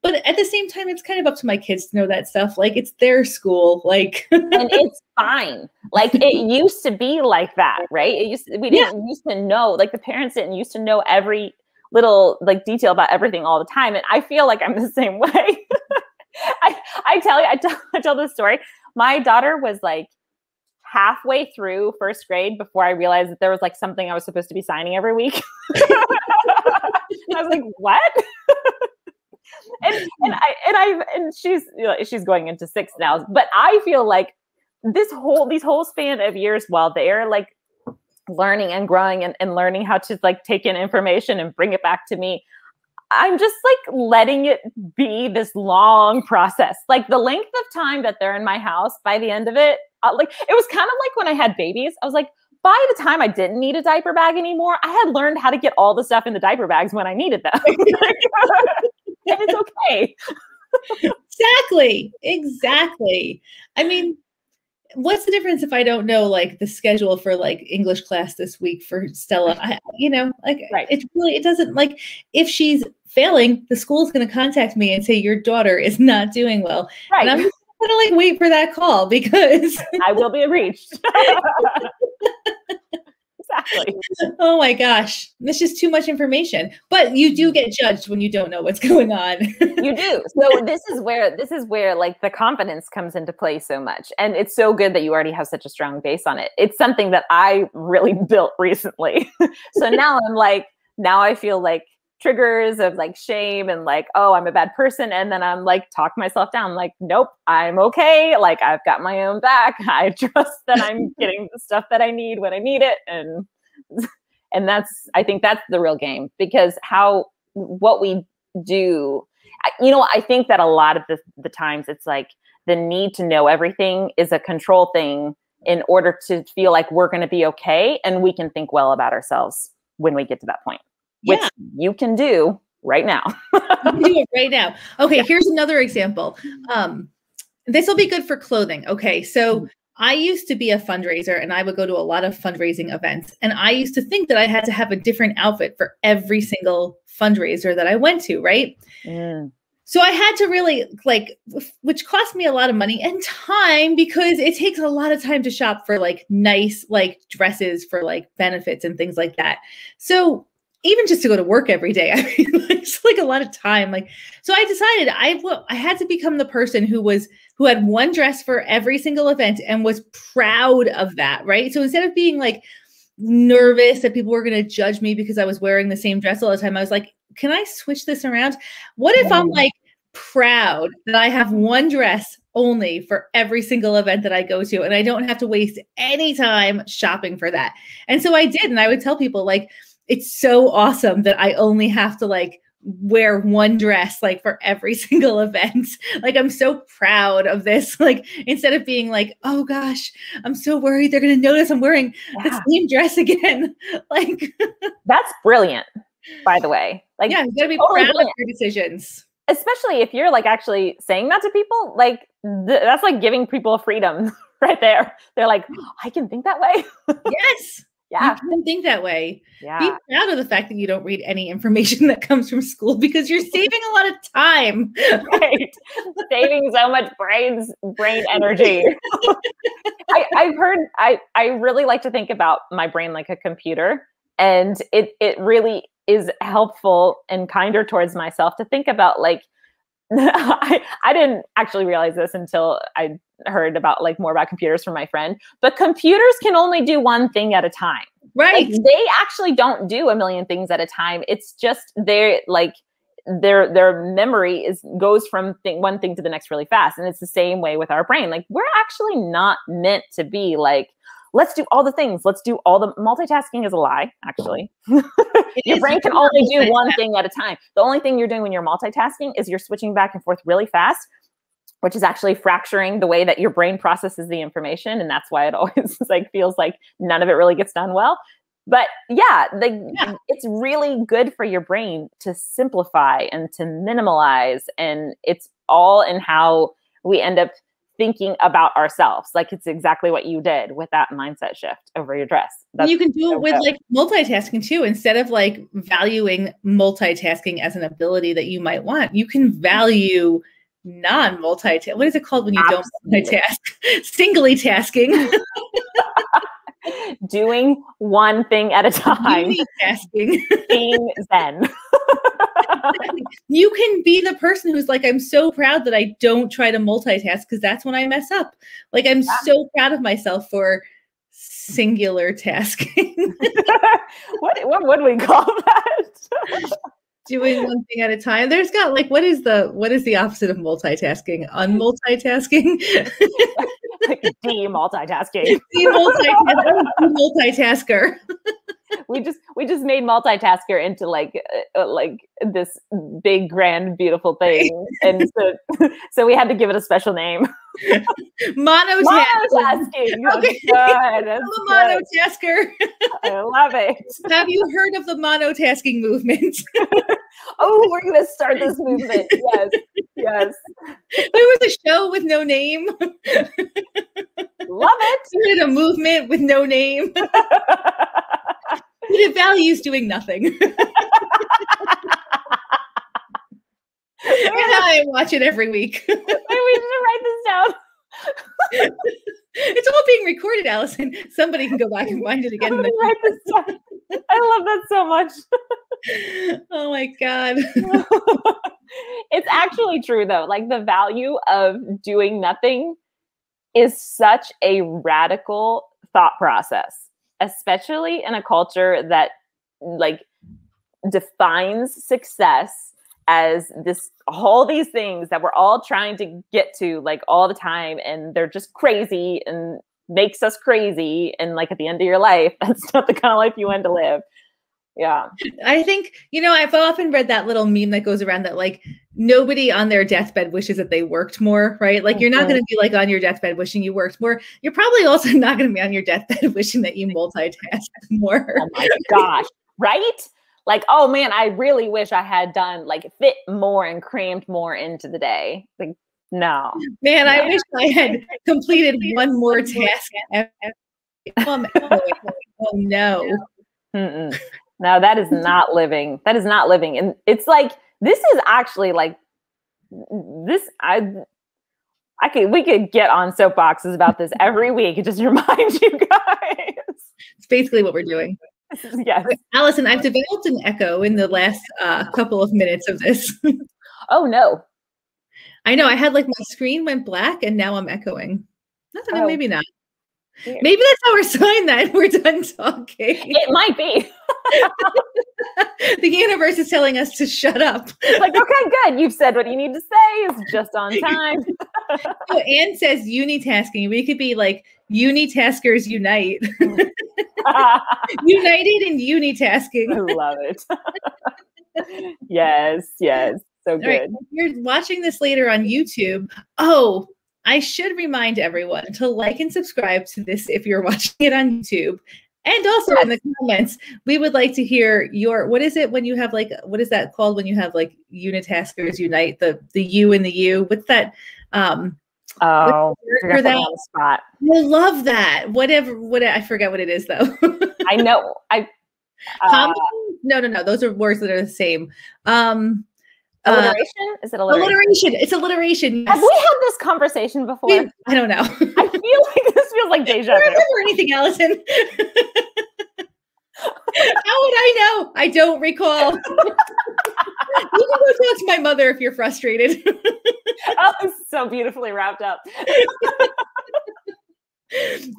But at the same time, it's kind of up to my kids to know that stuff. Like it's their school, like,
and it's fine. Like it used to be like that, right? We didn't used to know, like the parents didn't used to know every little like detail about everything all the time. And I feel like I'm the same way. I tell this story. My daughter was like halfway through first grade before I realized that there was like something I was supposed to be signing every week. I was like, what? And she's going into 6 now, but I feel like these whole span of years while they're like learning and growing and learning how to like take in information and bring it back to me, I'm just like letting it be this long process. Like the length of time that they're in my house, by the end of it, like it was kind of like when I had babies. I was like, by the time I didn't need a diaper bag anymore, I had learned how to get all the stuff in the diaper bags when I needed them. And it's okay.
Exactly. I mean, what's the difference if I don't know like the schedule for like English class this week for Stella?
Right.
It doesn't, like, if she's failing, the school's going to contact me and say your daughter is not doing well.
Right.
And I'm just going to like wait for that call because
I will be reached. Exactly.
Oh my gosh, that's just too much information. But you do get judged when you don't know what's going on.
You do. So this is where like the confidence comes into play so much. And it's so good that you already have such a strong base on it. It's something that I really built recently. So now I feel like triggers of like shame and like, oh, I'm a bad person. And then I'm like, talk myself down. Like, nope, I'm okay. Like I've got my own back. I trust that I'm getting the stuff that I need when I need it. And I think that's the real game, because what we do, I think that a lot of the times it's like the need to know everything is a control thing in order to feel like we're going to be okay. And we can think well about ourselves when we get to that point. Which you can do right now.
You can do it right now. Okay, here's another example. This will be good for clothing. Okay, so I used to be a fundraiser and I would go to a lot of fundraising events. And I used to think that I had to have a different outfit for every single fundraiser that I went to, right? So I had to really which cost me a lot of money and time, because it takes a lot of time to shop for like nice like dresses for like benefits and things like that. So even just to go to work every day, I mean, it's like a lot of time. Like, so I decided I had to become the person who had one dress for every single event and was proud of that, right? So instead of being like nervous that people were going to judge me because I was wearing the same dress all the time, I was like, can I switch this around? What if I'm like proud that I have one dress only for every single event that I go to, and I don't have to waste any time shopping for that? And so I did, and I would tell people like, it's so awesome that I only have to like wear one dress like for every single event. Like, I'm so proud of this. Like, instead of being like, oh gosh, I'm so worried they're going to notice I'm wearing the same dress again. Like,
that's brilliant, by the way. Like,
yeah, you gotta be proud of your decisions.
Especially if you're like actually saying that to people, like that's like giving people freedom right there. They're like, oh, I can think that way.
Yes.
Yeah.
You can think that way.
Yeah.
Be proud of the fact that you don't read any information that comes from school, because you're saving a lot of time.
Right. Saving so much brain energy. I've heard, I really like to think about my brain like a computer, and it really is helpful and kinder towards myself to think about like, I didn't actually realize this until I heard about like more about computers from my friend, but computers can only do one thing at a time.
Right.
Like, they actually don't do a million things at a time. It's just they're like, their memory goes from one thing to the next really fast. And it's the same way with our brain. Like, we're actually not meant to be like, let's do all the things. Let's do all the multitasking is a lie, actually. Your brain can only do one thing at a time. The only thing you're doing when you're multitasking is you're switching back and forth really fast, which is actually fracturing the way that your brain processes the information. And that's why it always like feels like none of it really gets done well. But yeah, it's really good for your brain to simplify and to minimalize. And it's all in how we end up thinking about ourselves. Like, it's exactly what you did with that mindset shift over your dress.
You can do it with like multitasking too. Instead of like valuing multitasking as an ability that you might want, you can value non-multitask. What is it called when you don't multitask? Singly tasking.
Doing one thing at a time.
Tasking.
Being zen.
You can be the person who's like, I'm so proud that I don't try to multitask because that's when I mess up. Like, I'm so proud of myself for singular tasking.
What would we call that?
Doing one thing at a time. There's got like, what is the opposite of multitasking? Unmultitasking?
Like de-multitasking.
Multitasker.
We just made multitasker into like this big, grand, beautiful thing, and so we had to give it a special name. Monotasking.
Okay. I'm a monotasker.
I love it.
Have you heard of the monotasking movement?
Oh, we're gonna start this movement. Yes.
There was a show with no name.
Love it.
We did a movement with no name. It values doing nothing. And I watch it every week.
Wait, we should write this down.
It's all being recorded, Allison. Somebody can go back and find it again.
Write this down. I love that so much.
Oh my God.
It's actually true though. Like, the value of doing nothing is such a radical thought process, especially in a culture that like defines success as all these things that we're all trying to get to like all the time. And they're just crazy and makes us crazy. And like, at the end of your life, that's not the kind of life you want to live. Yeah.
I think, I've often read that little meme that goes around that like nobody on their deathbed wishes that they worked more, right? Like, you're not going to be like on your deathbed wishing you worked more. You're probably also not going to be on your deathbed wishing that you multitasked more.
Oh my gosh. Right? Like, oh man, I really wish I had done like fit more and crammed more into the day. Like, no.
Man, I wish I had completed one more task. Oh no.
Mm-mm. No, that is not living. That is not living. And it's like, this is actually like this. We could get on soapboxes about this every week. It just reminds you guys.
It's basically what we're doing.
Yes.
Allison, I've developed an echo in the last couple of minutes of this.
Oh no.
I know. I had like my screen went black and now I'm echoing. Maybe not. Weird. Maybe that's our sign that we're done talking.
It might be.
The universe is telling us to shut up.
It's like, okay, good. You've said what you need to say. It's just on time.
Oh, Anne says unitasking. We could be like unitaskers unite. United in unitasking.
I love it. Yes. So good.
Right. If you're watching this later on YouTube. Oh, I should remind everyone to like and subscribe to this if you're watching it on YouTube. And also in the comments, we would like to hear what is it when you have like, what is that called when you have like unitaskers unite, the you and the you? What's that?
Oh, for that on the spot.
I love that. I forget what it is though.
I know.
No. Those are words that are the same.
Alliteration? Is it alliteration?
Alliteration. It's alliteration. Yes.
Have we had this conversation before?
I don't know.
I feel like this feels like deja vu.
I don't remember anything, Allison. How would I know? I don't recall. You can go talk to my mother if you're frustrated.
Oh, it's so beautifully wrapped up.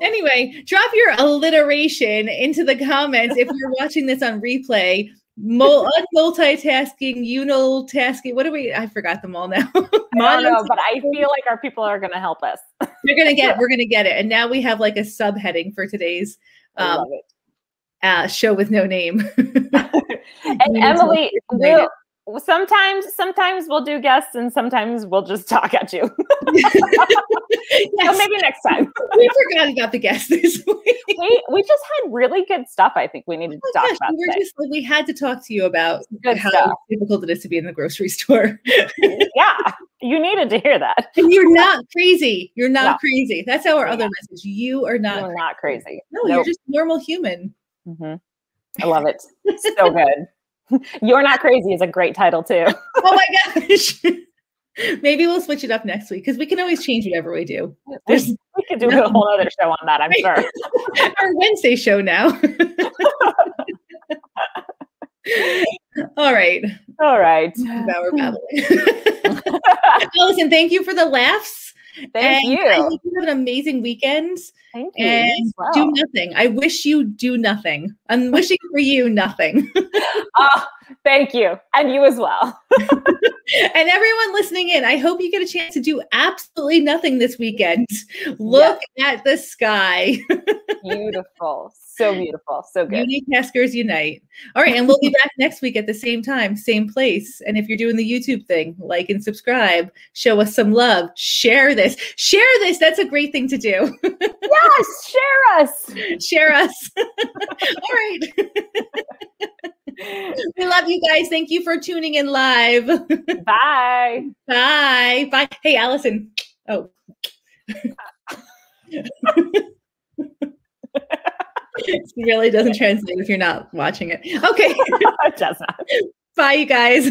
Anyway, drop your alliteration into the comments if you're watching this on replay. multitasking, unitasking. What do we? I forgot them all now.
I don't know, but I feel like our people are going to help us.
We're gonna get it. And now we have like a subheading for today's show with no name.
And Emily, sometimes we'll do guests and sometimes we'll just talk at you.
Yes.
So maybe next time.
We forgot about the guests this week.
We just had really good stuff. I think we needed to talk about.
We had to talk to you about how
stuff.
difficult it is to be in the grocery store.
Yeah, you needed to hear that.
And you're not crazy. You're not crazy. That's our other message. You are not.
You're not crazy.
No, you're just a normal human.
Mm-hmm. I love it. So good. You're Not Crazy is a great title too.
Oh my gosh. Maybe we'll switch it up next week because we can always change whatever we do.
We could do a whole other show on that, I'm sure.
Our Wednesday show now. All right. Our babbling. Allison, thank you for the laughs.
Thank you.
I hope you have an amazing weekend.
Thank you.
And do nothing. I wish you do nothing. I'm wishing for you nothing.
Thank you. And you as well.
And everyone listening in, I hope you get a chance to do absolutely nothing this weekend. Look at the sky.
Beautiful. So beautiful. So good.
Unitaskers unite. All right. And we'll be back next week at the same time, same place. And if you're doing the YouTube thing, like and subscribe, show us some love, share this. That's a great thing to do.
Yes.
Share us. All right. We love you guys. Thank you for tuning in live.
Bye.
Bye. Hey, Allison. Oh. It really doesn't translate if you're not watching it. Okay.
It does not.
Bye, you guys.